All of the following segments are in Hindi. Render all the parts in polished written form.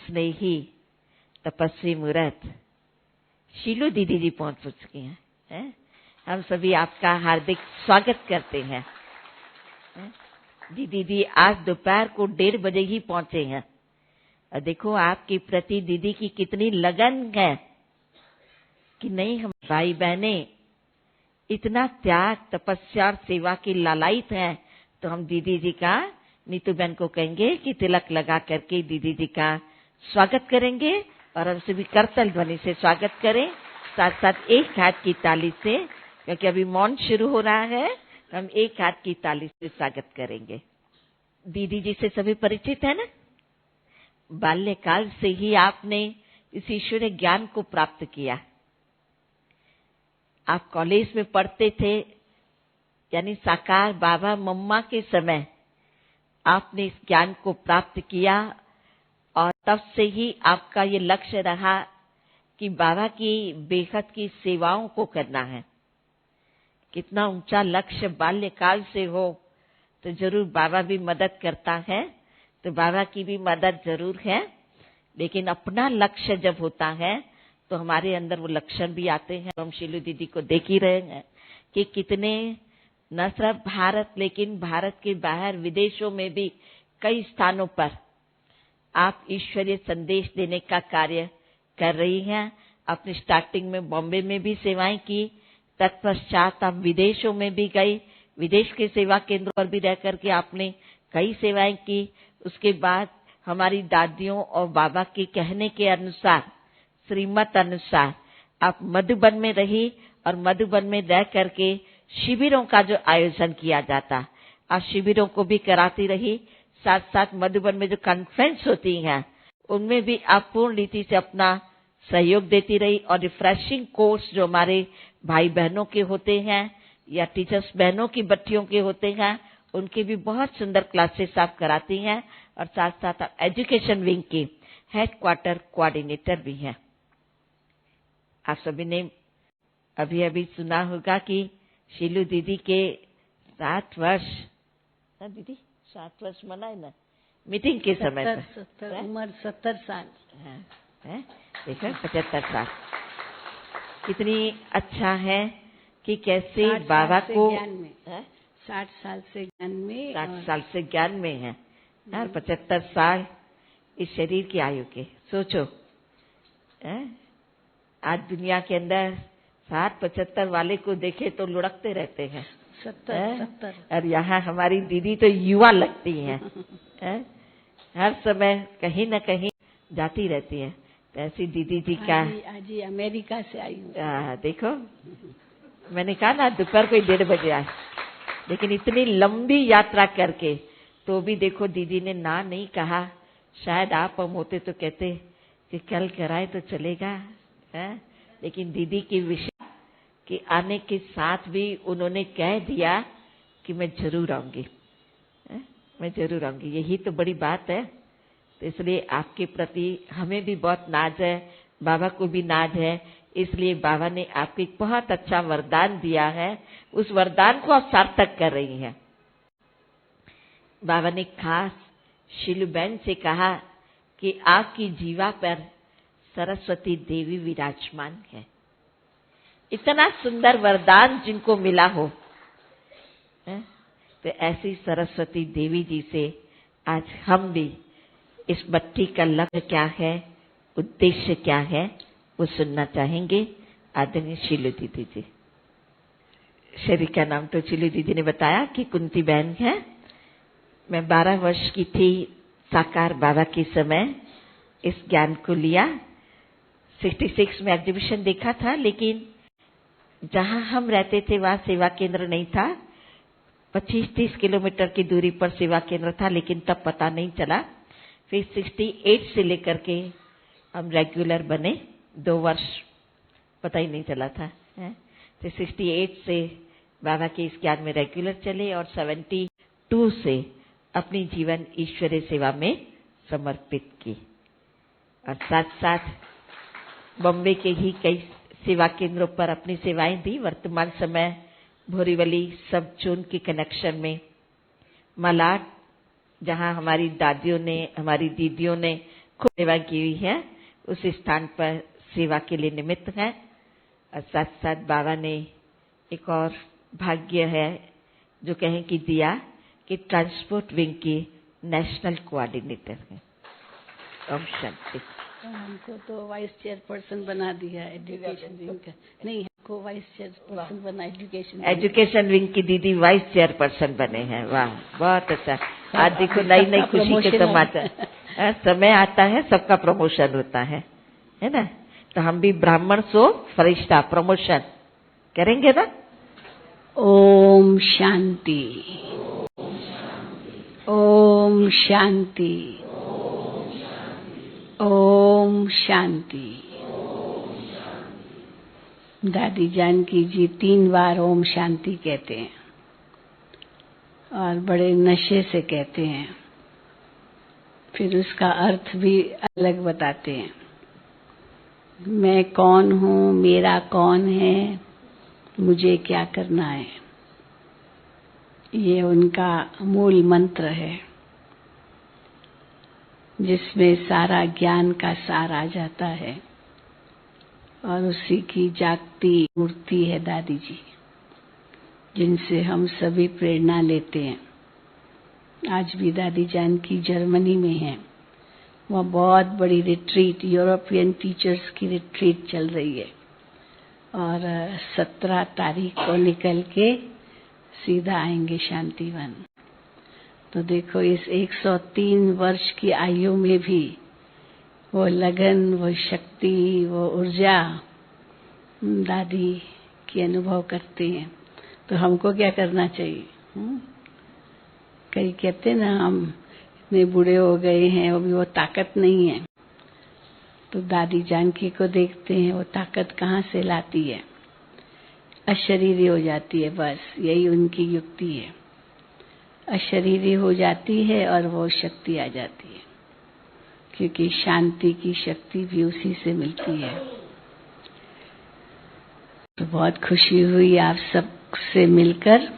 स्नेही तपस्वी मूरत शीलू दीदी जी पहुंच चुकी हैं। हम सभी आपका हार्दिक स्वागत करते हैं। दीदी जी आज दोपहर को 1:30 बजे ही पहुंचे हैं और देखो आपके प्रति दीदी की कितनी लगन है कि नहीं। हम भाई बहने इतना त्याग तपस्या और सेवा की लालायित हैं, तो हम दीदी जी का नीतू बहन को कहेंगे कि तिलक लगा करके दीदी जी का स्वागत करेंगे और हम सभी करतल ध्वनि से स्वागत करें, साथ साथ एक हाथ की ताली से, क्योंकि अभी मौन शुरू हो रहा है। हम एक हाथ की ताली से स्वागत करेंगे। दीदी जी से सभी परिचित है ना। बाल्यकाल से ही आपने इस ईश्वरीय ज्ञान को प्राप्त किया। आप कॉलेज में पढ़ते थे, यानी साकार बाबा मम्मा के समय आपने इस ज्ञान को प्राप्त किया और तब से ही आपका ये लक्ष्य रहा कि बाबा की बेहद की सेवाओं को करना है। कितना ऊंचा लक्ष्य बाल्यकाल से हो तो जरूर बाबा भी मदद करता है, तो बाबा की भी मदद जरूर है। लेकिन अपना लक्ष्य जब होता है तो हमारे अंदर वो लक्षण भी आते हैं। हम शीलू दीदी को देख ही रहे हैं कि कितने न सिर्फ भारत लेकिन भारत के बाहर विदेशों में भी कई स्थानों पर आप ईश्वरीय संदेश देने का कार्य कर रही हैं। आपने स्टार्टिंग में बॉम्बे में भी सेवाएं की, तत्पश्चात आप विदेशों में भी गई, विदेश के सेवा केंद्रों पर भी रह करके आपने कई सेवाएं की। उसके बाद हमारी दादियों और बाबा के कहने के अनुसार, श्रीमत अनुसार आप मधुबन में रही और मधुबन में रह करके शिविरों का जो आयोजन किया जाता, आप शिविरों को भी कराती रही। साथ साथ मधुबन में जो कॉन्फ्रेंस होती हैं उनमें भी आप पूर्ण रीति से अपना सहयोग देती रही। और रिफ्रेशिंग कोर्स जो हमारे भाई बहनों के होते हैं या टीचर्स बहनों की बच्चियों के होते हैं, उनके भी बहुत सुंदर क्लासेस आप कराती हैं। और साथ साथ आप एजुकेशन विंग की हेड क्वार्टर कोऑर्डिनेटर भी हैं। आप सभी ने अभी अभी सुना होगा कि शीलू दीदी के 60 वर्ष, दीदी 60 वर्ष मनाए ना मीटिंग के समय पर, उम्र 70 साल है, देखो 75 साल। कितनी अच्छा है कि कैसे बाबा को 60 साल से ज्ञान में, 60 साल से ज्ञान में है और 75 साल इस शरीर की आयु के। सोचो आज दुनिया के अंदर 60-75 वाले को देखे तो लुढ़कते रहते हैं, 70 और यहाँ हमारी दीदी तो युवा लगती हैं। हर समय कहीं न कहीं जाती रहती है। तो ऐसी दीदी जी का आज ही अमेरिका से आई हूँ। देखो मैंने कहा ना दोपहर को 1:30 बजे आए, लेकिन इतनी लंबी यात्रा करके तो भी देखो दीदी ने ना नहीं कहा। शायद आप हम होते तो कहते कि कल कराए तो चलेगा, है? लेकिन दीदी की विषय के आने के साथ भी उन्होंने कह दिया कि मैं जरूर आऊंगी, मैं जरूर आऊंगी। यही तो बड़ी बात है। तो इसलिए आपके प्रति हमें भी बहुत नाज है, बाबा को भी नाज है। इसलिए बाबा ने आपको एक बहुत अच्छा वरदान दिया है, उस वरदान को आप सार्थक कर रही हैं। बाबा ने खास शीलू बहन से कहा कि आपकी जीवा पर सरस्वती देवी विराजमान है। इतना सुंदर वरदान जिनको मिला हो, तो ऐसी सरस्वती देवी जी से आज हम भी इस बच्ची का लक्ष्य क्या है, उद्देश्य क्या है, वो सुनना चाहेंगे। आदरणीय शीलू दीदी जी। शरीर का नाम तो शीलू दीदी ने बताया कि कुंती बहन है। मैं 12 वर्ष की थी, साकार बाबा के समय इस ज्ञान को लिया। 66 में एग्जीबिशन देखा था, लेकिन जहां हम रहते थे वहां सेवा केंद्र नहीं था। 25-30 किलोमीटर की दूरी पर सेवा केंद्र था, लेकिन तब पता नहीं चला। फिर 68 से लेकर के हम रेगुलर बने, 2 वर्ष पता ही नहीं चला था। तो 68 से बाबा के इस ज्ञान में रेगुलर चले और 72 से अपनी जीवन ईश्वरीय सेवा में समर्पित की। और साथ साथ बॉम्बे के ही कई सेवा केंद्रों पर अपनी सेवाएं दी। वर्तमान समय भोरीवली सब जोन के कनेक्शन में मलाड, जहां हमारी दादियों ने, हमारी दीदियों ने खूब सेवा की हुई है, उस स्थान पर सेवा के लिए निमित्त है। और साथ साथ बाबा ने एक और भाग्य है जो कहें कि दिया कि ट्रांसपोर्ट विंग की नेशनल कोऑर्डिनेटर है। ओम शांति। हमको तो वाइस चेयरपर्सन बना दिया एजुकेशन विंग का। नहीं, हमको वाइस चेयरपर्सन बना एजुकेशन विंग की दीदी वाइस चेयरपर्सन बने हैं। वाह, बहुत अच्छा। आज देखो नई नई खुशी के समाचार। समय आता है सबका प्रमोशन होता है ना। तो हम भी ब्राह्मण सो फरिश्ता प्रमोशन करेंगे ना। ओम शांति, ओम शांति, ओम शांति। दादी जानकी जी 3 बार ओम शांति कहते हैं और बड़े नशे से कहते हैं। फिर उसका अर्थ भी अलग बताते हैं। मैं कौन हूँ, मेरा कौन है, मुझे क्या करना है, ये उनका मूल मंत्र है, जिसमें सारा ज्ञान का सार आ जाता है। और उसी की जागती मूर्ति है दादी जी, जिनसे हम सभी प्रेरणा लेते हैं। आज भी दादी जानकी जर्मनी में हैं। वहाँ बहुत बड़ी रिट्रीट, यूरोपियन टीचर्स की रिट्रीट चल रही है और 17 तारीख को निकल के सीधा आएंगे शांतिवन। तो देखो, इस 103 वर्ष की आयु में भी वो लगन, वो शक्ति, वो ऊर्जा दादी की अनुभव करते हैं। तो हमको क्या करना चाहिए? कई कहते ना हम इतने बूढ़े हो गए हैं, अभी वो ताकत नहीं है। तो दादी जानकी को देखते हैं, वो ताकत कहाँ से लाती है? अशरीरी हो जाती है, बस यही उनकी युक्ति है। अशरीरी हो जाती है और वो शक्ति आ जाती है, क्योंकि शांति की शक्ति भी उसी से मिलती है। तो बहुत खुशी हुई आप सबसे मिलकर।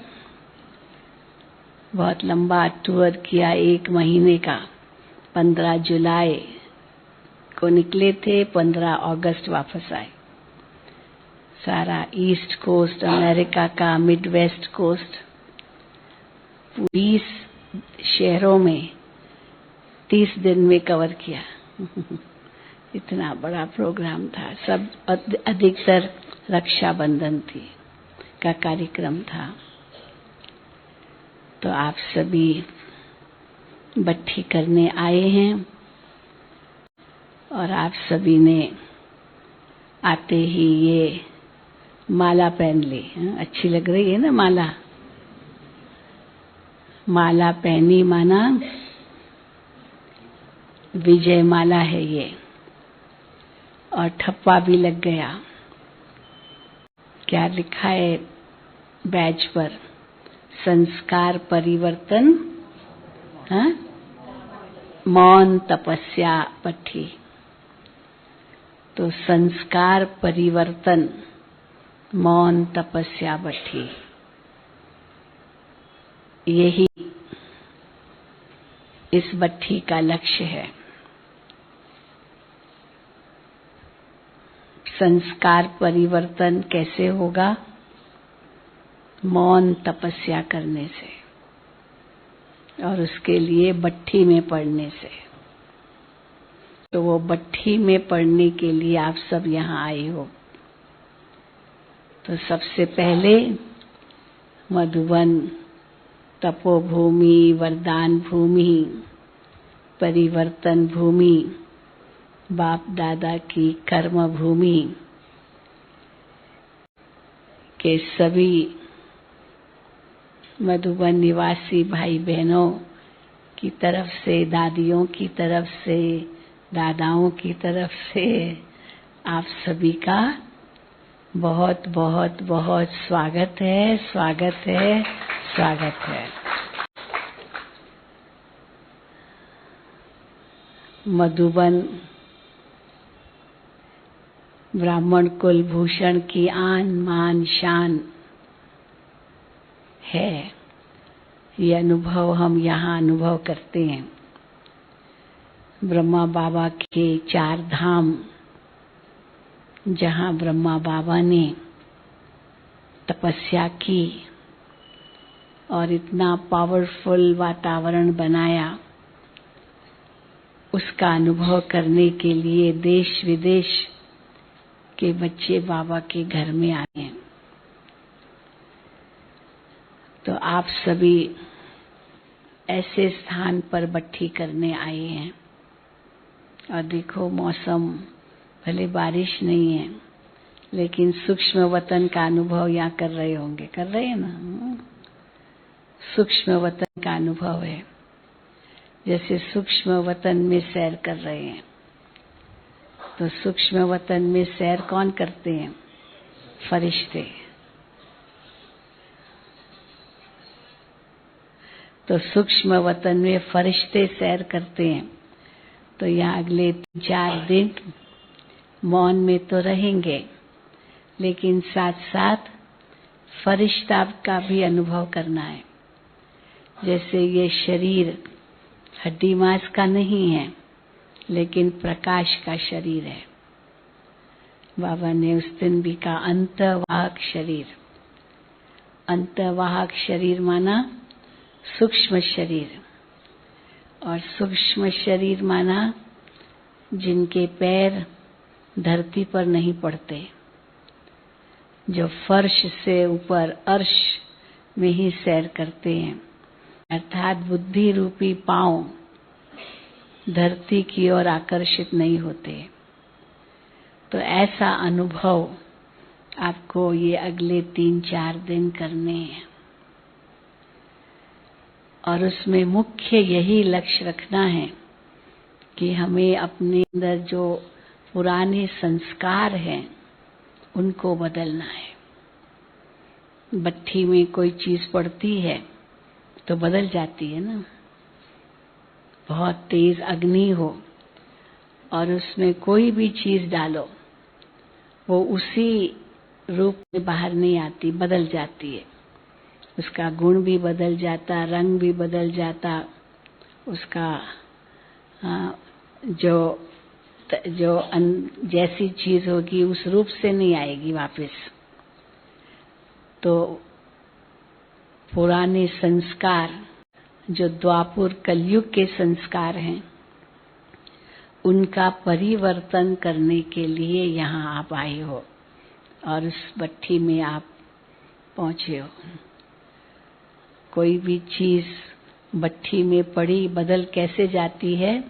बहुत लंबा टूर किया, 1 महीने का। 15 जुलाई को निकले थे, 15 अगस्त वापस आए। सारा ईस्ट कोस्ट अमेरिका का, मिड वेस्ट कोस्ट, 20 शहरों में 30 दिन में कवर किया। इतना बड़ा प्रोग्राम था। सब अधिकतर रक्षाबंधन का कार्यक्रम था। तो आप सभी बट्ठी करने आए हैं और आप सभी ने आते ही ये माला पहन ली। अच्छी लग रही है ना माला? माला पहनी माना विजय माला है ये। और ठप्पा भी लग गया। क्या लिखा है बैज पर? संस्कार परिवर्तन, मौन तपस्या पट्ठी। तो संस्कार परिवर्तन, मौन तपस्या बट्ठी, यही इस बट्ठी का लक्ष्य है। संस्कार परिवर्तन कैसे होगा? मौन तपस्या करने से, और उसके लिए बट्ठी में पढ़ने से। तो वो बट्ठी में पढ़ने के लिए आप सब यहाँ आए हो। तो सबसे पहले मधुबन तपोभूमि, वरदान भूमि, परिवर्तन भूमि, बाप दादा की कर्म भूमि के सभी मधुबन निवासी भाई बहनों की तरफ से, दादियों की तरफ से, दादाओं की तरफ से आप सभी का बहुत बहुत बहुत स्वागत है, स्वागत है, स्वागत है। मधुबन ब्राह्मण कुल भूषण की आन मान शान है। ये अनुभव हम यहाँ अनुभव करते हैं। ब्रह्मा बाबा के 4 धाम, जहाँ ब्रह्मा बाबा ने तपस्या की और इतना पावरफुल वातावरण बनाया, उसका अनुभव करने के लिए देश विदेश के बच्चे बाबा के घर में आए हैं। तो आप सभी ऐसे स्थान पर भट्ठी करने आए हैं। और देखो, मौसम भले बारिश नहीं है, लेकिन सूक्ष्म वतन का अनुभव यहाँ कर रहे होंगे, कर रहे हैं ना। सूक्ष्म वतन का अनुभव है, जैसे सूक्ष्म वतन में सैर कर रहे हैं। तो सूक्ष्म वतन में सैर कौन करते हैं? फरिश्ते। तो सूक्ष्म वतन में फरिश्ते सैर करते हैं। तो यहाँ अगले 4 दिन मौन में तो रहेंगे, लेकिन साथ साथ फरिश्ता का भी अनुभव करना है। जैसे ये शरीर हड्डी मांस का नहीं है, लेकिन प्रकाश का शरीर है। बाबा ने उस दिन भी कहा अंतवाहक शरीर। अंतवाहक शरीर माना सूक्ष्म शरीर, और सूक्ष्म शरीर माना जिनके पैर धरती पर नहीं पड़ते, जो फर्श से ऊपर अर्श में ही सैर करते हैं, अर्थात बुद्धि रूपी पांव धरती की ओर आकर्षित नहीं होते। तो ऐसा अनुभव आपको ये अगले 3-4 दिन करने हैं। और उसमें मुख्य यही लक्ष्य रखना है कि हमें अपने अंदर जो पुराने संस्कार हैं उनको बदलना है। भट्ठी में कोई चीज पड़ती है तो बदल जाती है ना। बहुत तेज अग्नि हो और उसमें कोई भी चीज डालो, वो उसी रूप में बाहर नहीं आती, बदल जाती है। उसका गुण भी बदल जाता, रंग भी बदल जाता, उसका जो जैसी चीज होगी उस रूप से नहीं आएगी वापस। तो पुराने संस्कार जो द्वापुर कलयुग के संस्कार हैं, उनका परिवर्तन करने के लिए यहाँ आप आए हो और उस भट्ठी में आप पहुंचे हो। कोई भी चीज भट्ठी में पड़ी बदल कैसे जाती है,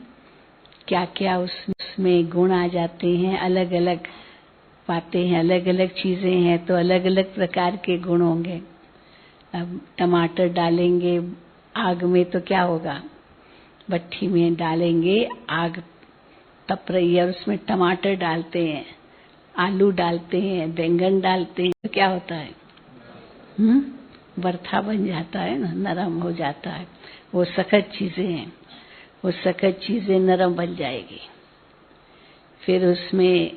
क्या क्या उसमें गुण आ जाते हैं, अलग अलग पाते हैं, अलग अलग चीजें हैं तो अलग अलग प्रकार के गुण होंगे। अब टमाटर डालेंगे आग में तो क्या होगा, भट्ठी में डालेंगे, आग तप रही है और उसमें टमाटर डालते हैं, आलू डालते हैं, बैंगन डालते हैं तो क्या होता है? बर्था बन जाता है ना, नरम हो जाता है। वो सख्त चीजें हैं, वो सख्त चीजें नरम बन जाएगी। फिर उसमें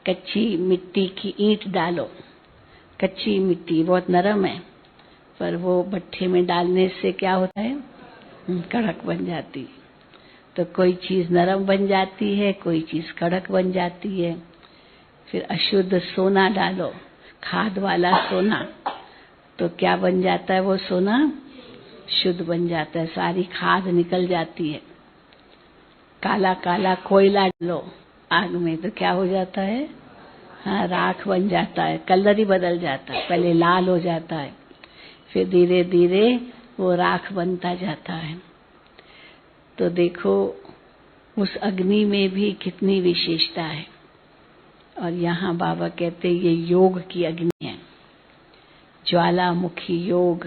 कच्ची मिट्टी की ईंट डालो। कच्ची मिट्टी बहुत नरम है, पर वो भट्ठे में डालने से क्या होता है? कड़क बन जाती है। तो कोई चीज नरम बन जाती है, कोई चीज कड़क बन जाती है। फिर अशुद्ध सोना डालो, खाद वाला सोना, तो क्या बन जाता है? वो सोना शुद्ध बन जाता है, सारी खाद निकल जाती है। काला काला कोयला डालो आग में तो क्या हो जाता है? हाँ, राख बन जाता है, कलर ही बदल जाता है। पहले लाल हो जाता है, फिर धीरे धीरे वो राख बनता जाता है। तो देखो उस अग्नि में भी कितनी विशेषता है। और यहाँ बाबा कहते ये योग की अग्नि है, ज्वालामुखी योग,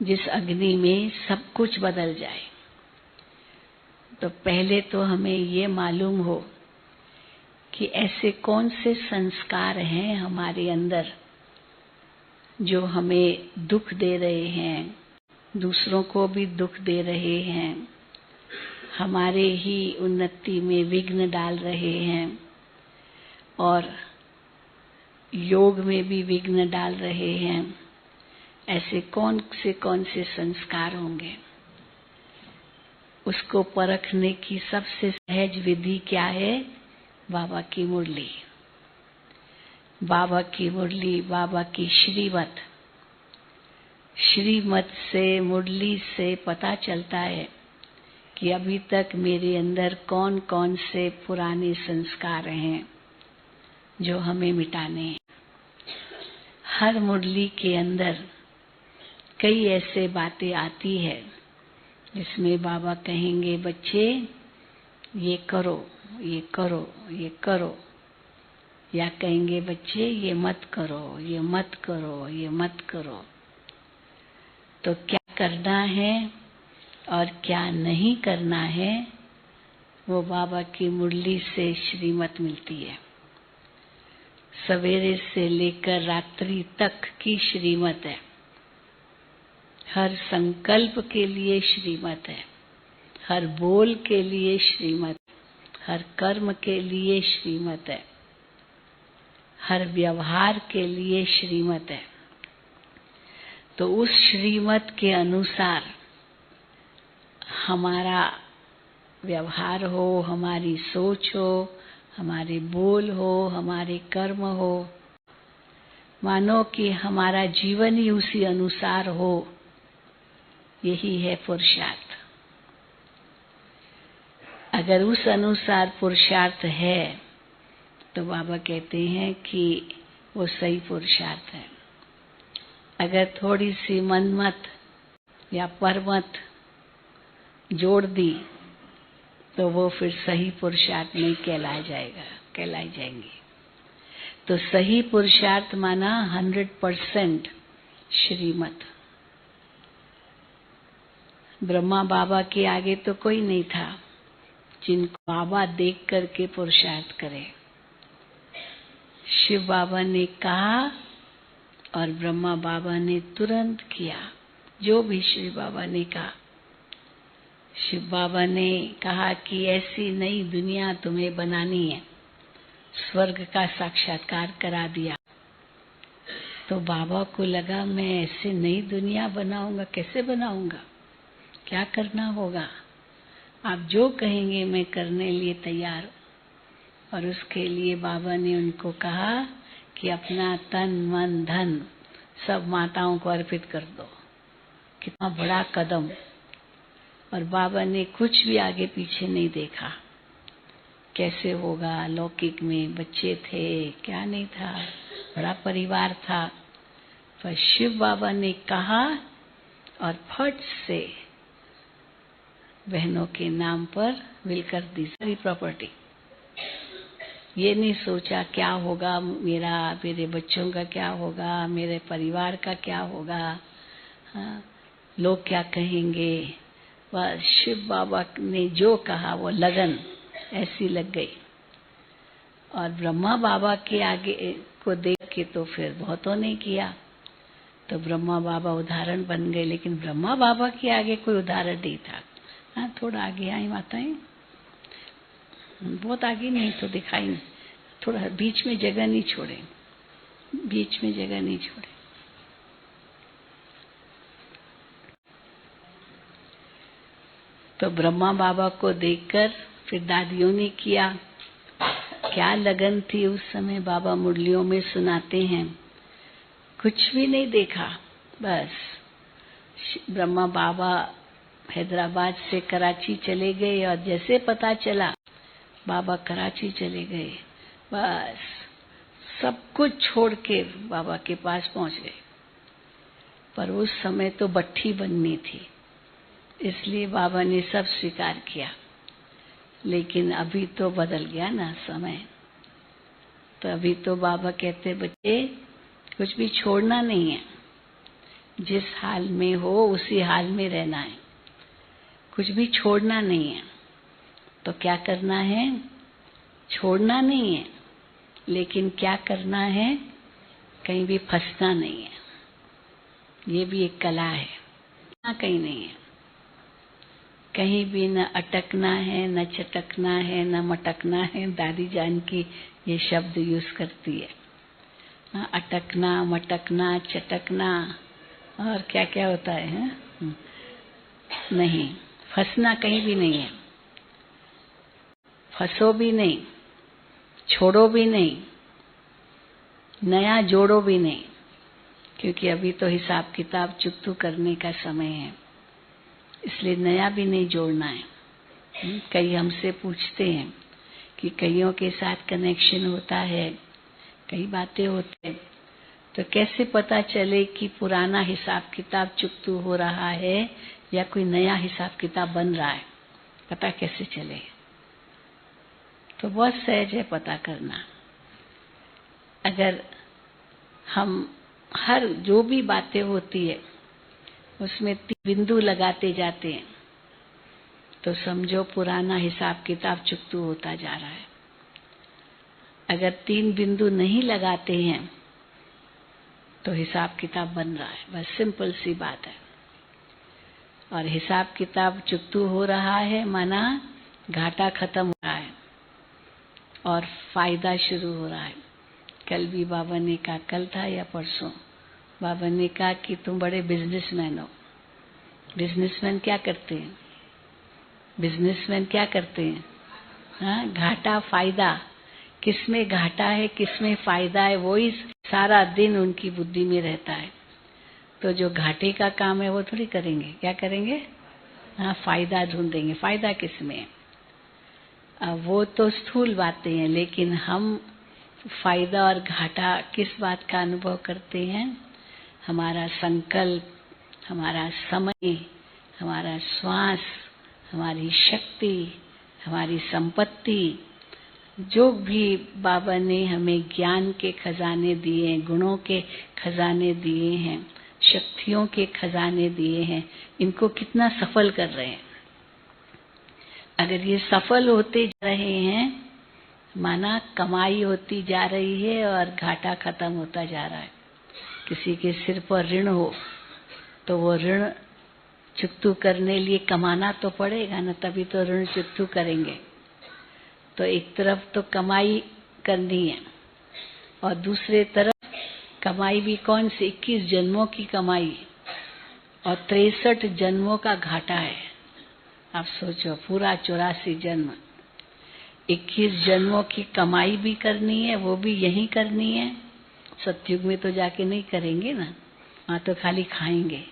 जिस अग्नि में सब कुछ बदल जाए। तो पहले तो हमें ये मालूम हो कि ऐसे कौन से संस्कार हैं हमारे अंदर जो हमें दुख दे रहे हैं, दूसरों को भी दुख दे रहे हैं, हमारे ही उन्नति में विघ्न डाल रहे हैं और योग में भी विघ्न डाल रहे हैं। ऐसे कौन से संस्कार होंगे? उसको परखने की सबसे सहज विधि क्या है? बाबा की मुरली, बाबा की मुरली, बाबा की श्रीमत। श्रीमत से, मुरली से पता चलता है कि अभी तक मेरे अंदर कौन कौन से पुराने संस्कार हैं जो हमें मिटाने हैं। हर मुरली के अंदर कई ऐसे बातें आती है जिसमें बाबा कहेंगे, बच्चे ये करो, ये करो, ये करो, या कहेंगे बच्चे ये मत करो, ये मत करो, ये मत करो। तो क्या करना है और क्या नहीं करना है, वो बाबा की मुरली से श्रीमत मिलती है। सवेरे से लेकर रात्रि तक की श्रीमत है। हर संकल्प के लिए श्रीमत है, हर बोल के लिए श्रीमत, हर कर्म के लिए श्रीमत है, हर व्यवहार के लिए श्रीमत है। तो उस श्रीमत के अनुसार हमारा व्यवहार हो, हमारी सोच हो, हमारे बोल हो, हमारे कर्म हो, मानो कि हमारा जीवन ही उसी अनुसार हो। यही है पुरुषार्थ। अगर उस अनुसार पुरुषार्थ है तो बाबा कहते हैं कि वो सही पुरुषार्थ है। अगर थोड़ी सी मनमत या परमत जोड़ दी तो वो फिर सही पुरुषार्थ नहीं कहलाई जाएंगी। तो सही पुरुषार्थ माना 100% श्रीमत। ब्रह्मा बाबा के आगे तो कोई नहीं था जिनको बाबा देख करके पुरुषार्थ करे। शिव बाबा ने कहा और ब्रह्मा बाबा ने तुरंत किया जो भी शिव बाबा ने कहा। शिव बाबा ने कहा कि ऐसी नई दुनिया तुम्हें बनानी है, स्वर्ग का साक्षात्कार करा दिया। तो बाबा को लगा मैं ऐसे नई दुनिया बनाऊंगा, कैसे बनाऊंगा, क्या करना होगा? आप जो कहेंगे मैं करने लिए तैयार हूं। और उसके लिए बाबा ने उनको कहा कि अपना तन मन धन सब माताओं को अर्पित कर दो। कितना बड़ा कदम। और बाबा ने कुछ भी आगे पीछे नहीं देखा। कैसे होगा, लौकिक में बच्चे थे, क्या नहीं था, बड़ा परिवार था। पर शिव बाबा ने कहा और फट से बहनों के नाम पर विल कर दी सारी प्रॉपर्टी। ये नहीं सोचा क्या होगा मेरा, मेरे बच्चों का क्या होगा, मेरे परिवार का क्या होगा, हाँ, लोग क्या कहेंगे। बस शिव बाबा ने जो कहा वो लगन ऐसी लग गई। और ब्रह्मा बाबा के आगे को देख के तो फिर बहुतों ने किया। तो ब्रह्मा बाबा उदाहरण बन गए, लेकिन ब्रह्मा बाबा के आगे कोई उदाहरण नहीं था। हाँ, थोड़ा आगे आई माताएं, बहुत आगे नहीं तो दिखाई नहीं, थोड़ा बीच में जगह नहीं छोड़े, बीच में जगह नहीं छोड़े। तो ब्रह्मा बाबा को देखकर फिर दादियों ने किया। क्या लगन थी उस समय, बाबा मुरलियों में सुनाते हैं। कुछ भी नहीं देखा, बस ब्रह्मा बाबा हैदराबाद से कराची चले गए और जैसे पता चला बाबा कराची चले गए, बस सब कुछ छोड़ के बाबा के पास पहुंच गए। पर उस समय तो भट्ठी बननी थी, इसलिए बाबा ने सब स्वीकार किया। लेकिन अभी तो बदल गया ना समय। तो अभी तो बाबा कहते बच्चे कुछ भी छोड़ना नहीं है, जिस हाल में हो उसी हाल में रहना है, कुछ भी छोड़ना नहीं है। तो क्या करना है? छोड़ना नहीं है, लेकिन क्या करना है? कहीं भी फंसना नहीं है। ये भी एक कला है, ना कहीं नहीं है। कहीं भी न अटकना है, न चटकना है, न मटकना है। दादी जान की ये शब्द यूज करती है। अटकना, मटकना, चटकना और क्या क्या होता है, नहीं, फंसना कहीं भी नहीं है। फंसो भी नहीं, छोड़ो भी नहीं, नया जोड़ो भी नहीं, क्योंकि अभी तो हिसाब किताब चुकतू करने का समय है, इसलिए नया भी नहीं जोड़ना है। कई हमसे पूछते हैं कि कईयों के साथ कनेक्शन होता है, कई बातें होती हैं, तो कैसे पता चले कि पुराना हिसाब किताब चुकतू हो रहा है या कोई नया हिसाब किताब बन रहा है, पता कैसे चले? तो बहुत सहज है पता करना। अगर हम हर जो भी बातें होती है उसमें 3 बिंदु लगाते जाते हैं तो समझो पुराना हिसाब किताब चुकतू होता जा रहा है। अगर 3 बिंदु नहीं लगाते हैं तो हिसाब किताब बन रहा है। बस सिंपल सी बात है। और हिसाब किताब चुकतू हो रहा है माना घाटा खत्म हो रहा है और फायदा शुरू हो रहा है। कल भी बाबा ने कहा, कल था या परसों, बाबा ने कहा कि तुम बड़े बिजनेसमैन हो। बिजनेसमैन क्या करते हैं? बिजनेसमैन क्या करते हैं? हाँ, घाटा फायदा, किसमें घाटा है किसमें फायदा है वही सारा दिन उनकी बुद्धि में रहता है। तो जो घाटे का काम है वो थोड़ी करेंगे, क्या करेंगे? हाँ, फायदा ढूंढेंगे। फायदा किसमें है? अब वो तो स्थूल बातें हैं, लेकिन हम फायदा और घाटा किस बात का अनुभव करते हैं? हमारा संकल्प, हमारा समय, हमारा श्वास, हमारी शक्ति, हमारी संपत्ति, जो भी बाबा ने हमें ज्ञान के खजाने दिए हैं, गुणों के खजाने दिए हैं, शक्तियों के खजाने दिए हैं, इनको कितना सफल कर रहे हैं। अगर ये सफल होते जा रहे हैं माना कमाई होती जा रही है और घाटा खत्म होता जा रहा है। किसी के सिर पर ऋण हो तो वो ऋण चुकतू करने लिए कमाना तो पड़ेगा ना, तभी तो ऋण चुकतू करेंगे। तो एक तरफ तो कमाई करनी है और दूसरे तरफ कमाई भी कौन सी? 21 जन्मों की कमाई और 63 जन्मों का घाटा है। आप सोचो, पूरा 84 जन्म, 21 जन्मों की कमाई भी करनी है, वो भी यही करनी है। सतयुग में तो जाके नहीं करेंगे ना, वहां तो खाली खाएंगे।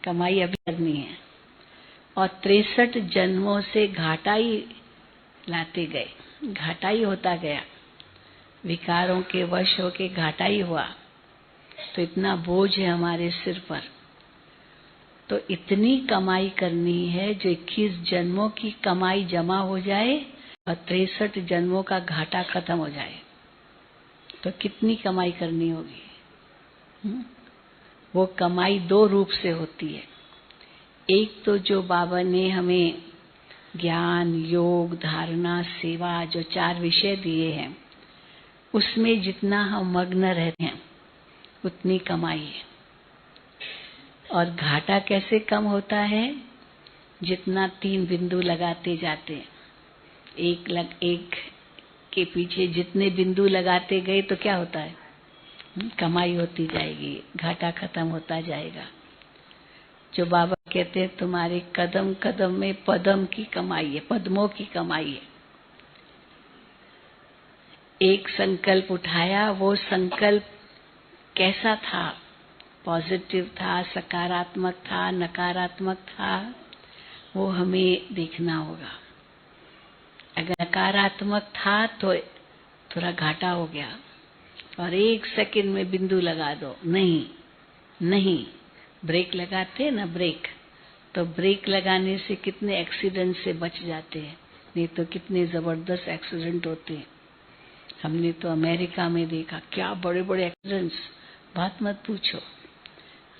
कमाई अभी करनी है और 63 जन्मों से घाटा ही लाते गए, घाटा ही होता गया, विकारों के वश होके घाटा ही हुआ। तो इतना बोझ है हमारे सिर पर। तो इतनी कमाई करनी है जो 21 जन्मों की कमाई जमा हो जाए और 63 जन्मों का घाटा खत्म हो जाए। तो कितनी कमाई करनी होगी? वो कमाई 2 रूप से होती है। एक तो जो बाबा ने हमें ज्ञान, योग, धारणा, सेवा, जो 4 विषय दिए हैं, उसमें जितना हम मग्न रहते हैं उतनी कमाई है। और घाटा कैसे कम होता है? जितना 3 बिंदु लगाते जाते हैं, एक के पीछे जितने बिंदु लगाते गए तो क्या होता है? कमाई होती जाएगी, घाटा खत्म होता जाएगा। जो बाबा कहते हैं तुम्हारे कदम कदम में पदम की कमाई है, पद्मों की कमाई है। एक संकल्प उठाया, वो संकल्प कैसा था? पॉजिटिव था, सकारात्मक था, नकारात्मक था, वो हमें देखना होगा। अगर नकारात्मक था तो थोड़ा घाटा हो गया और 1 सेकंड में बिंदु लगा दो, नहीं, ब्रेक लगाते ना, ब्रेक, तो ब्रेक लगाने से कितने एक्सीडेंट से बच जाते हैं, नहीं तो कितने जबरदस्त एक्सीडेंट होते हैं। हमने तो अमेरिका में देखा, क्या बड़े बड़े एक्सीडेंट्स, बात मत पूछो।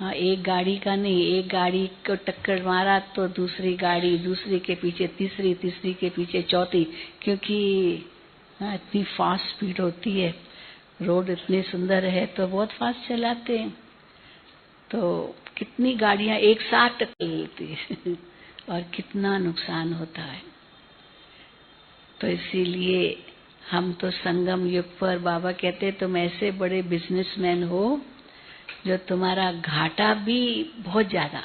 हाँ, एक गाड़ी का नहीं, एक गाड़ी को टक्कर मारा तो दूसरी गाड़ी, दूसरी के पीछे तीसरी, तीसरी के पीछे चौथी, क्योंकि इतनी फास्ट स्पीड होती है, रोड इतने सुंदर है तो बहुत फास्ट चलाते हैं, तो कितनी गाड़ियां एक साथ टक्कर लेती है और कितना नुकसान होता है। तो इसीलिए हम तो संगम युग पर बाबा कहते तुम ऐसे बड़े बिजनेसमैन हो जो तुम्हारा घाटा भी बहुत ज्यादा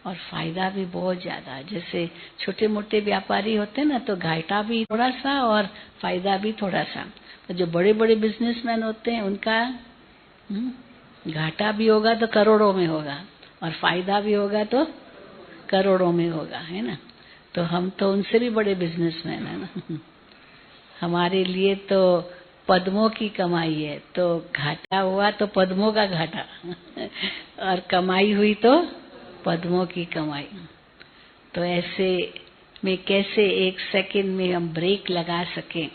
और फायदा भी बहुत ज्यादा। जैसे छोटे मोटे व्यापारी होते हैं ना, तो घाटा भी थोड़ा सा और फायदा भी थोड़ा सा। तो जो बड़े बड़े बिजनेसमैन होते हैं उनका घाटा भी होगा तो करोड़ों में होगा, और फायदा भी होगा तो करोड़ों में होगा, है ना। तो हम तो उनसे भी बड़े बिजनेसमैन है ना। हमारे लिए तो पद्मों की कमाई है, तो घाटा हुआ तो पद्मों का घाटा और कमाई हुई तो पद्मों की कमाई। तो ऐसे में कैसे एक सेकंड में हम ब्रेक लगा सकें।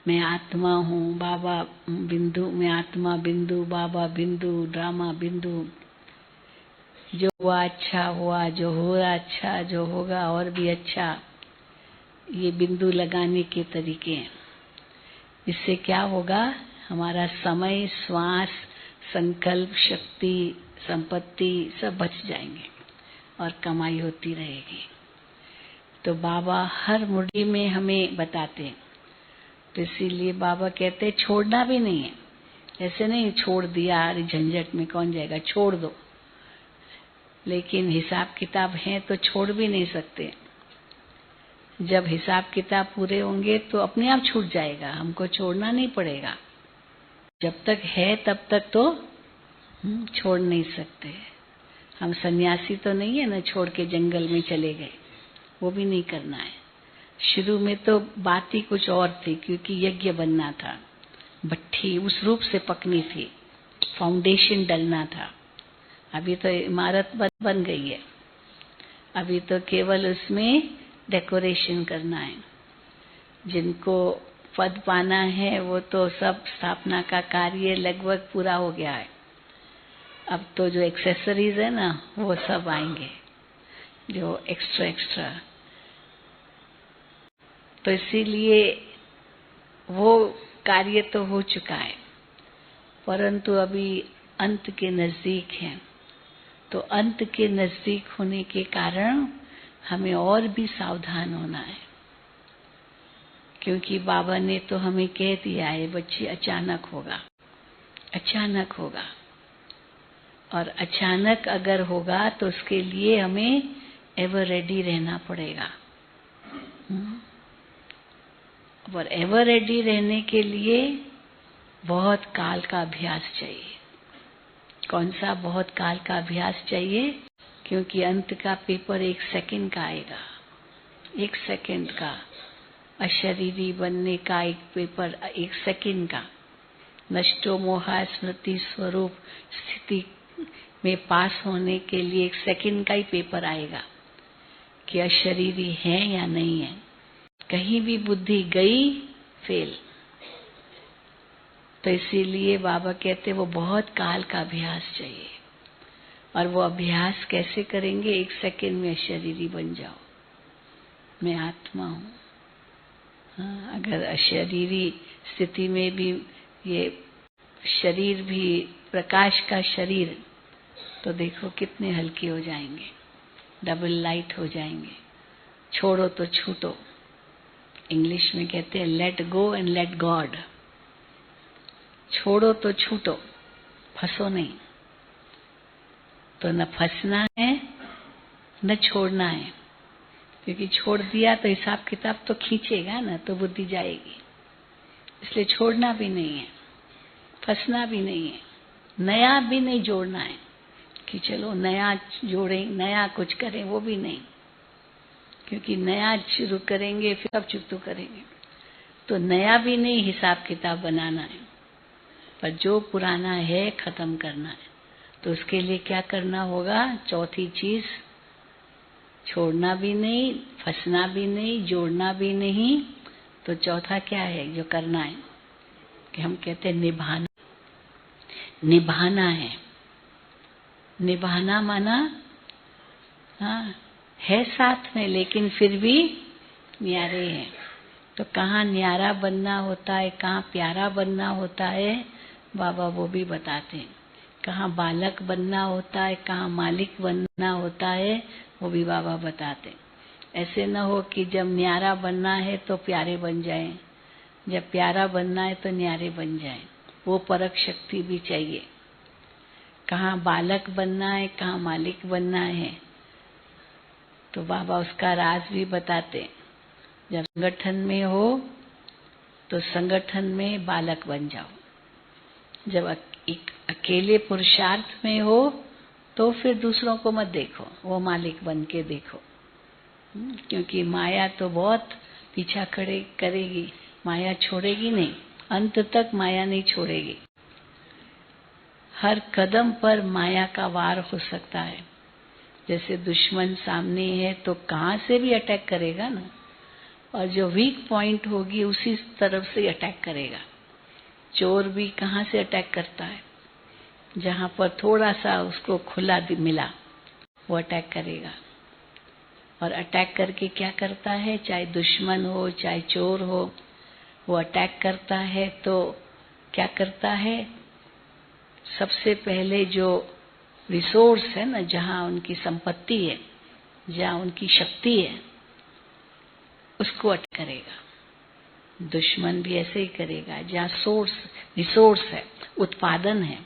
मैं आत्मा हूँ, बाबा बिंदु, मैं आत्मा बिंदु, बाबा बिंदु, ड्रामा बिंदु। जो हुआ अच्छा हुआ, जो हो रहा अच्छा, जो होगा और भी अच्छा। ये बिंदु लगाने के तरीके हैं। इससे क्या होगा, हमारा समय, श्वास, संकल्प, शक्ति, संपत्ति सब बच जाएंगे और कमाई होती रहेगी। तो बाबा हर मुट्ठी में हमें बताते हैं। तो इसीलिए बाबा कहते हैं छोड़ना भी नहीं है। ऐसे नहीं छोड़ दिया, अरे झंझट में कौन जाएगा, छोड़ दो। लेकिन हिसाब किताब है तो छोड़ भी नहीं सकते। जब हिसाब किताब पूरे होंगे तो अपने आप छूट जाएगा, हमको छोड़ना नहीं पड़ेगा। जब तक है तब तक तो छोड़ नहीं सकते। हम सन्यासी तो नहीं है ना, छोड़ के जंगल में चले गए, वो भी नहीं करना है। शुरू में तो बात ही कुछ और थी, क्योंकि यज्ञ बनना था, भट्ठी उस रूप से पकनी थी, फाउंडेशन डलना था। अभी तो इमारत बन गई है, अभी तो केवल उसमें डेकोरेशन करना है। जिनको पद पाना है वो तो सब स्थापना का कार्य लगभग पूरा हो गया है। अब तो जो एक्सेसरीज है ना वो सब आएंगे, जो एक्स्ट्रा। तो इसीलिए वो कार्य तो हो चुका है, परंतु अभी अंत के नजदीक है। तो अंत के नजदीक होने के कारण हमें और भी सावधान होना है, क्योंकि बाबा ने तो हमें कह दिया है बच्चे अचानक होगा, अचानक होगा। और अचानक अगर होगा तो उसके लिए हमें एवर रेडी रहना पड़ेगा। और एवर रेडी रहने के लिए बहुत काल का अभ्यास चाहिए। कौन सा बहुत काल का अभ्यास चाहिए? क्योंकि अंत का पेपर 1 सेकंड का आएगा, 1 सेकंड का। अशरीरी बनने का एक पेपर 1 सेकंड का। नष्टो मोहा स्मृति स्वरूप स्थिति में पास होने के लिए 1 सेकंड का ही पेपर आएगा कि अशरीरी है या नहीं है। कहीं भी बुद्धि गई फेल। तो इसीलिए बाबा कहते वो बहुत काल का अभ्यास चाहिए। और वो अभ्यास कैसे करेंगे? 1 सेकंड में अशरीरी बन जाओ, मैं आत्मा हूँ। हाँ, अगर अशरीरी स्थिति में भी ये शरीर भी प्रकाश का शरीर, तो देखो कितने हल्के हो जाएंगे, डबल लाइट हो जाएंगे। छोड़ो तो छूटो। इंग्लिश में कहते हैं let go and let God. छोड़ो तो छूटो, फंसो नहीं। तो न फंसना है न छोड़ना है, क्योंकि छोड़ दिया तो हिसाब किताब तो खींचेगा ना, तो बुद्धि जाएगी। इसलिए छोड़ना भी नहीं है, फंसना भी नहीं है, नया भी नहीं जोड़ना है कि चलो नया जोड़ें, नया कुछ करें, वो भी नहीं। क्योंकि नया शुरू करेंगे फिर अब चुप करेंगे, तो नया भी नहीं हिसाब किताब बनाना है, पर जो पुराना है खत्म करना है। तो उसके लिए क्या करना होगा? चौथी चीज, छोड़ना भी नहीं, फंसना भी नहीं, जोड़ना भी नहीं। तो चौथा क्या है जो करना है? कि हम कहते हैं निभाना। निभाना है। निभाना माना हाँ है साथ में, लेकिन फिर भी न्यारे हैं। तो कहाँ न्यारा बनना होता है, कहाँ प्यारा बनना होता है, बाबा वो भी बताते हैं। कहाँ बालक बनना होता है, कहाँ मालिक बनना होता है, वो भी बाबा बताते हैं। ऐसे न हो कि जब न्यारा बनना है तो प्यारे बन जाएं, जब प्यारा बनना है तो न्यारे बन जाएं। वो परख शक्ति भी चाहिए। कहाँ बालक बनना है, कहाँ मालिक बनना है। तो बाबा उसका राज भी बताते। जब संगठन में हो तो संगठन में बालक बन जाओ। जब एक अकेले पुरुषार्थ में हो तो फिर दूसरों को मत देखो, वो मालिक बन के देखो। क्योंकि माया तो बहुत पीछा करेगी, माया छोड़ेगी नहीं, अंत तक माया नहीं छोड़ेगी। हर कदम पर माया का वार हो सकता है। जैसे दुश्मन सामने है तो कहाँ से भी अटैक करेगा ना, और जो वीक पॉइंट होगी उसी तरफ से अटैक करेगा। चोर भी कहाँ से अटैक करता है, जहाँ पर थोड़ा सा उसको खुला मिला वो अटैक करेगा। और अटैक करके क्या करता है, चाहे दुश्मन हो चाहे चोर हो, वो अटैक करता है तो क्या करता है, सबसे पहले जो रिसोर्स है ना, जहाँ उनकी संपत्ति है, जहाँ उनकी शक्ति है, उसको अटैक करेगा। दुश्मन भी ऐसे ही करेगा। जहाँ रिसोर्स है, उत्पादन है,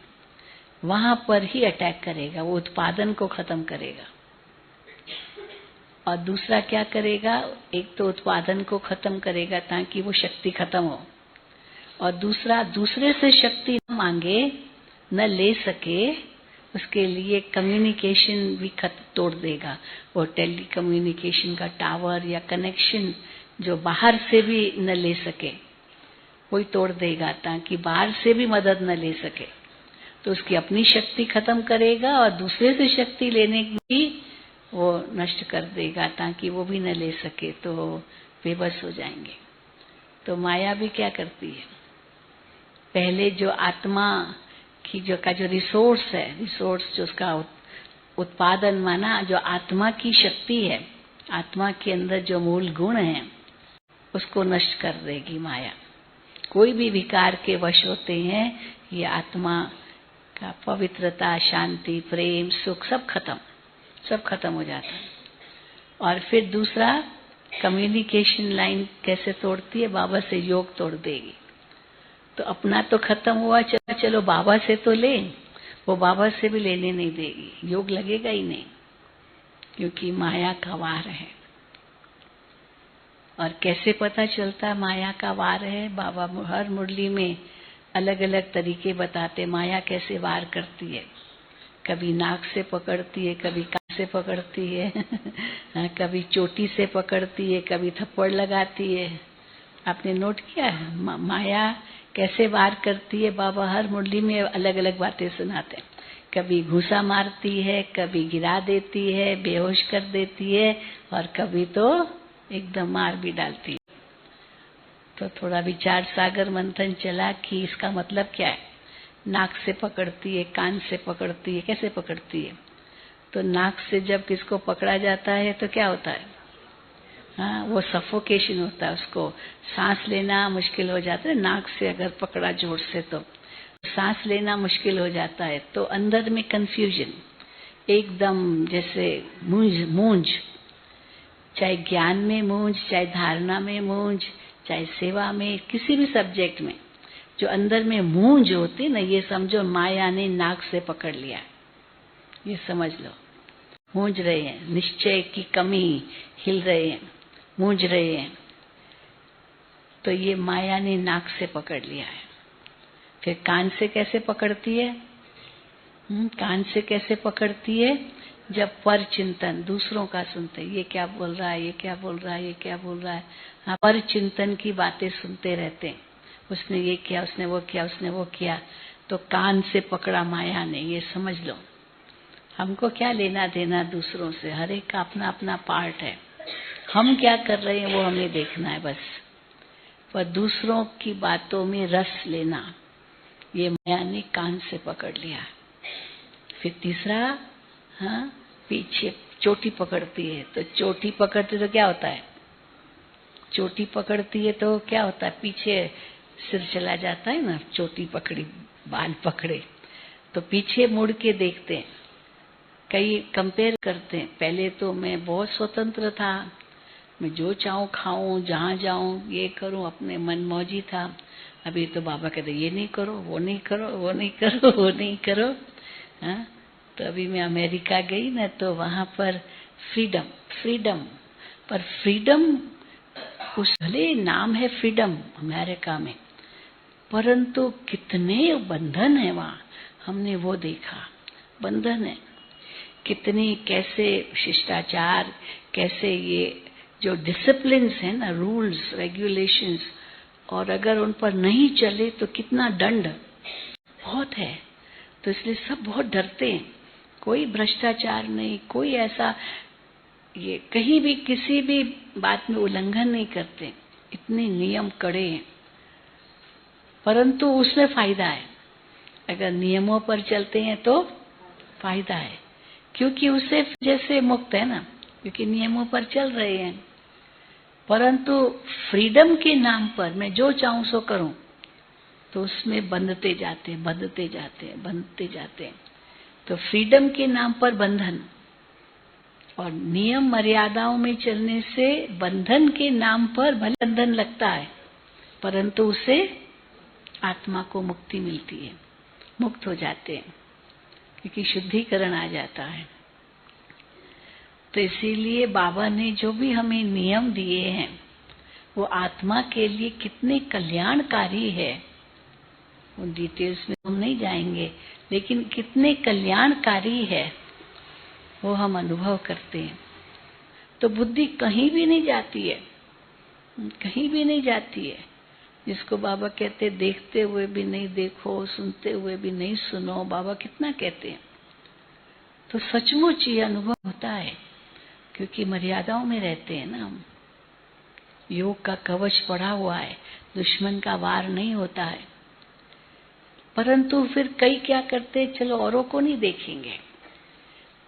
वहां पर ही अटैक करेगा, वो उत्पादन को खत्म करेगा। और दूसरा क्या करेगा, एक तो उत्पादन को खत्म करेगा ताकि वो शक्ति खत्म हो, और दूसरा दूसरे से शक्ति न मांगे, न ले सके, उसके लिए कम्युनिकेशन भी तोड़ देगा। वो टेली कम्युनिकेशन का टावर या कनेक्शन जो बाहर से भी न ले सके, वही तोड़ देगा ताकि बाहर से भी मदद न ले सके। तो उसकी अपनी शक्ति खत्म करेगा और दूसरे से शक्ति लेने की भी वो नष्ट कर देगा ताकि वो भी न ले सके, तो बेबस हो जाएंगे। तो माया भी क्या करती है, पहले जो आत्मा की जो रिसोर्स है, रिसोर्स जो उसका उत्पादन माना, जो आत्मा की शक्ति है, आत्मा के अंदर जो मूल गुण है, उसको नष्ट कर देगी माया। कोई भी विकार के वश होते हैं, ये आत्मा का पवित्रता, शांति, प्रेम, सुख सब खत्म हो जाता है। और फिर दूसरा, कम्युनिकेशन लाइन कैसे तोड़ती है, बाबा से योग तोड़ देगी। तो अपना तो खत्म हुआ, चलो बाबा से तो ले, वो बाबा से भी लेने नहीं देगी, योग लगेगा ही नहीं, क्योंकि माया का वार है। और कैसे पता चलता माया का वार है, बाबा हर मुरली में अलग अलग तरीके बताते माया कैसे वार करती है। कभी नाक से पकड़ती है, कभी कान से पकड़ती है कभी चोटी से पकड़ती है, कभी थप्पड़ लगाती है। आपने नोट किया है माया कैसे वार करती है? बाबा हर मुरली में अलग अलग बातें सुनाते हैं। कभी घूसा मारती है, कभी गिरा देती है, बेहोश कर देती है, और कभी तो एकदम मार भी डालती है। तो थोड़ा विचार सागर मंथन चला कि इसका मतलब क्या है। नाक से पकड़ती है, कान से पकड़ती है, कैसे पकड़ती है? तो नाक से जब किसको पकड़ा जाता है तो क्या होता है? हाँ, वो सफोकेशन होता है, उसको सांस लेना मुश्किल हो जाता है। नाक से अगर पकड़ा जोर से तो सांस लेना मुश्किल हो जाता है। तो अंदर में कंफ्यूजन, एकदम जैसे मूंज, चाहे ज्ञान में मूंज, चाहे धारणा में मूंज, चाहे सेवा में, किसी भी सब्जेक्ट में जो अंदर में मूंज होती ना, ये समझो माया ने नाक से पकड़ लिया, ये समझ लो। मूंज रहे हैं, निश्चय की कमी, हिल रहे हैं, मूंज रहे हैं, तो ये माया ने नाक से पकड़ लिया है। फिर कान से कैसे पकड़ती है? कान से कैसे पकड़ती है? जब पर चिंतन दूसरों का सुनते, ये क्या बोल रहा है, ये क्या बोल रहा है, ये क्या बोल रहा है, हाँ, पर चिंतन की बातें सुनते रहते हैं। उसने ये किया, उसने वो किया, उसने वो किया, तो कान से पकड़ा माया ने, ये समझ लो। हमको क्या लेना देना दूसरों से, हर एक का अपना अपना पार्ट है। हम क्या कर रहे हैं वो हमें देखना है बस। पर दूसरों की बातों में रस लेना, ये माया ने कान से पकड़ लिया। फिर तीसरा, हाँ, पीछे चोटी पकड़ती है। तो चोटी पकड़ती तो क्या होता है? चोटी पकड़ती है तो क्या होता है? पीछे सिर चला जाता है ना। चोटी पकड़ी, बाल पकड़े तो पीछे मुड़ के देखते हैं। कई कंपेयर करते हैं, पहले तो मैं बहुत स्वतंत्र था, मैं जो चाहूं खाऊं, जहां जाऊं ये करूं, अपने मन मौजी था। अभी तो बाबा कहते ये नहीं करो, वो नहीं करो, वो नहीं करो, वो नहीं करो। हाँ, तो अभी मैं अमेरिका गई ना, तो वहां पर फ्रीडम पर फ्रीडम, उस भले नाम है फ्रीडम अमेरिका में, परंतु कितने बंधन है वहां, हमने वो देखा। बंधन है कितनी, कैसे शिष्टाचार, कैसे ये जो डिसिप्लिन्स है ना, रूल्स रेगुलेशंस, और अगर उन पर नहीं चले तो कितना दंड बहुत है। तो इसलिए सब बहुत डरते हैं, कोई भ्रष्टाचार नहीं, कोई ऐसा ये कहीं भी किसी भी बात में उल्लंघन नहीं करते, इतने नियम कड़े हैं। परंतु उसमें फायदा है, अगर नियमों पर चलते हैं तो फायदा है, क्योंकि उससे जैसे मुक्त है ना, क्योंकि नियमों पर चल रहे हैं। परंतु फ्रीडम के नाम पर मैं जो चाहूं सो करूं, तो उसमें बंधते जाते हैं। तो फ्रीडम के नाम पर बंधन, और नियम मर्यादाओं में चलने से बंधन के नाम पर भले बंधन लगता है, परंतु उससे आत्मा को मुक्ति मिलती है, मुक्त हो जाते हैं, क्योंकि शुद्धिकरण आ जाता है। तो इसीलिए बाबा ने जो भी हमें नियम दिए हैं, वो आत्मा के लिए कितने कल्याणकारी है। उन डिटेल्स में हम नहीं जाएंगे, लेकिन कितने कल्याणकारी है वो हम अनुभव करते हैं। तो बुद्धि कहीं भी नहीं जाती है, कहीं भी नहीं जाती है। जिसको बाबा कहते देखते हुए भी नहीं देखो, सुनते हुए भी नहीं सुनो, बाबा कितना कहते हैं। तो सचमुच ये अनुभव होता है, क्योंकि मर्यादाओं में रहते हैं ना हम। योग का कवच पड़ा हुआ है, दुश्मन का वार नहीं होता है। परंतु फिर कई क्या करते, चलो औरों को नहीं देखेंगे,